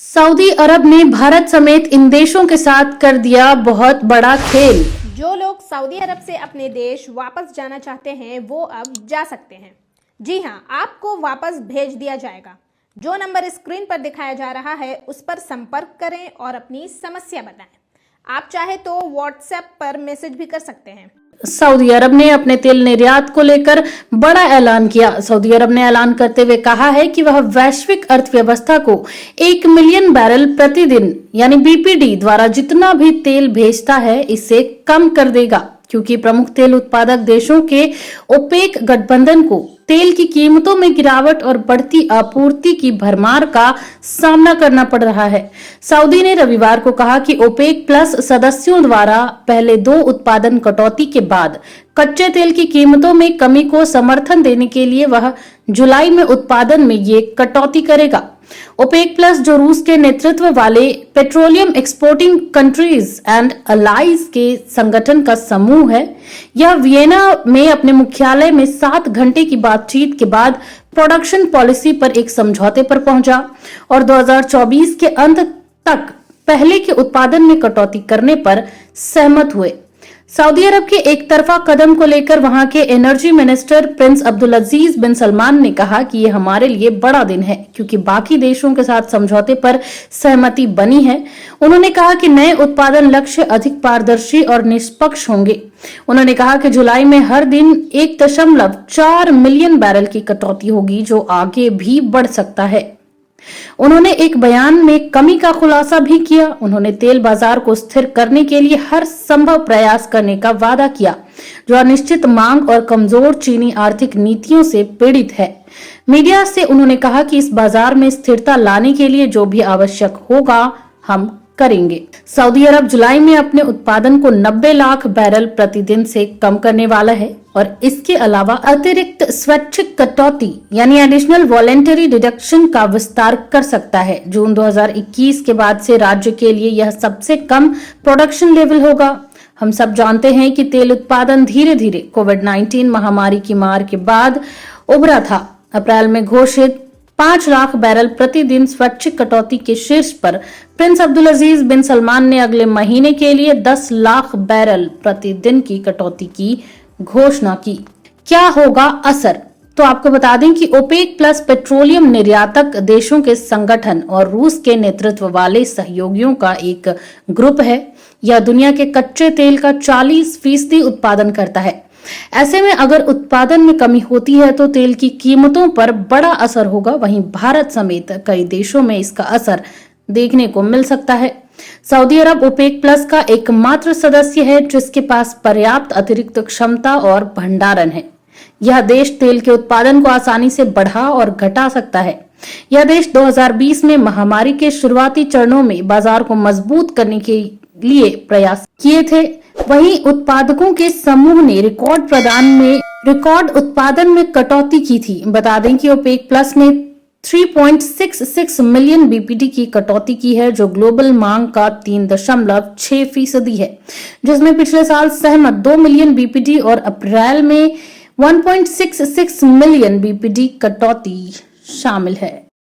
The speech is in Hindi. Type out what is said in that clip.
सऊदी अरब ने भारत समेत इन देशों के साथ कर दिया बहुत बड़ा खेल। जो लोग सऊदी अरब से अपने देश वापस जाना चाहते हैं वो अब जा सकते हैं। जी हां, आपको वापस भेज दिया जाएगा। जो नंबर स्क्रीन पर दिखाया जा रहा है उस पर संपर्क करें और अपनी समस्या बताएं। आप चाहे तो व्हाट्सएप पर मैसेज भी कर सकते हैं। सऊदी अरब ने अपने तेल निर्यात को लेकर बड़ा ऐलान किया। सऊदी अरब ने ऐलान करते हुए कहा है कि वह वैश्विक अर्थव्यवस्था को 1 मिलियन बैरल प्रतिदिन यानी बीपीडी द्वारा जितना भी तेल भेजता है इसे कम कर देगा, क्योंकि प्रमुख तेल उत्पादक देशों के ओपेक गठबंधन को तेल की कीमतों में गिरावट और बढ़ती आपूर्ति की भरमार का सामना करना पड़ रहा है। सऊदी ने रविवार को कहा कि ओपेक प्लस सदस्यों द्वारा पहले 2 उत्पादन कटौती के बाद कच्चे तेल की कीमतों में कमी को समर्थन देने के लिए वह जुलाई में उत्पादन में ये कटौती करेगा। ओपेक प्लस, जो रूस के नेतृत्व वाले petroleum exporting countries and allies के संगठन का समूह है, यह वियना में अपने मुख्यालय में 7 घंटे की बातचीत के बाद प्रोडक्शन पॉलिसी पर एक समझौते पर पहुंचा और 2024 के अंत तक पहले के उत्पादन में कटौती करने पर सहमत हुए। सऊदी अरब के एक तरफा कदम को लेकर वहां के एनर्जी मिनिस्टर प्रिंस अब्दुल अजीज बिन सलमान ने कहा कि ये हमारे लिए बड़ा दिन है, क्योंकि बाकी देशों के साथ समझौते पर सहमति बनी है। उन्होंने कहा कि नए उत्पादन लक्ष्य अधिक पारदर्शी और निष्पक्ष होंगे। उन्होंने कहा कि जुलाई में हर दिन 1.4 मिलियन बैरल की कटौती होगी, जो आगे भी बढ़ सकता है। उन्होंने एक बयान में कमी का खुलासा भी किया। उन्होंने तेल बाजार को स्थिर करने के लिए हर संभव प्रयास करने का वादा किया, जो अनिश्चित मांग और कमजोर चीनी आर्थिक नीतियों से पीड़ित है। मीडिया से उन्होंने कहा कि इस बाजार में स्थिरता लाने के लिए जो भी आवश्यक होगा हम करेंगे। सऊदी अरब जुलाई में अपने उत्पादन को 90 लाख बैरल प्रतिदिन से कम करने वाला है और इसके अलावा अतिरिक्त स्वैच्छिक कटौती यानी एडिशनल वॉलेंटरी डिडक्शन का विस्तार कर सकता है। जून 2021 के बाद से राज्य के लिए यह सबसे कम प्रोडक्शन लेवल होगा। हम सब जानते हैं कि तेल उत्पादन धीरे धीरे कोविड-19 महामारी की मार के बाद उभरा था। अप्रैल में घोषित 5 लाख बैरल प्रतिदिन स्वैच्छिक कटौती के शीर्ष पर प्रिंस अब्दुल अजीज बिन सलमान ने अगले महीने के लिए 10 लाख बैरल प्रतिदिन की कटौती की घोषणा की। क्या होगा असर? तो आपको बता दें कि ओपेक प्लस पेट्रोलियम निर्यातक देशों के संगठन और रूस के नेतृत्व वाले सहयोगियों का एक ग्रुप है। यह दुनिया के कच्चे तेल का 40% उत्पादन करता है। ऐसे में अगर उत्पादन में कमी होती है तो तेल की कीमतों पर बड़ा असर होगा। वहीं भारत समेत कई देशों में इसका असर देखने को मिल सकता है। सऊदी अरब ओपेक प्लस का एकमात्र सदस्य है जिसके पास पर्याप्त अतिरिक्त क्षमता और भंडारण है। यह देश तेल के उत्पादन को आसानी से बढ़ा और घटा सकता है। यह देश 2020 में महामारी के शुरुआती चरणों में बाजार को मजबूत करने के लिए प्रयास किए थे। वहीं उत्पादकों के समूह ने रिकॉर्ड उत्पादन में कटौती की थी। बता दें कि ओपेक प्लस ने 3.66 मिलियन बीपीडी की कटौती की है, जो ग्लोबल मांग का 3.6% है, जिसमें पिछले साल सहमत 2 मिलियन बीपीडी और अप्रैल में 1.66 मिलियन बीपीडी कटौती शामिल है।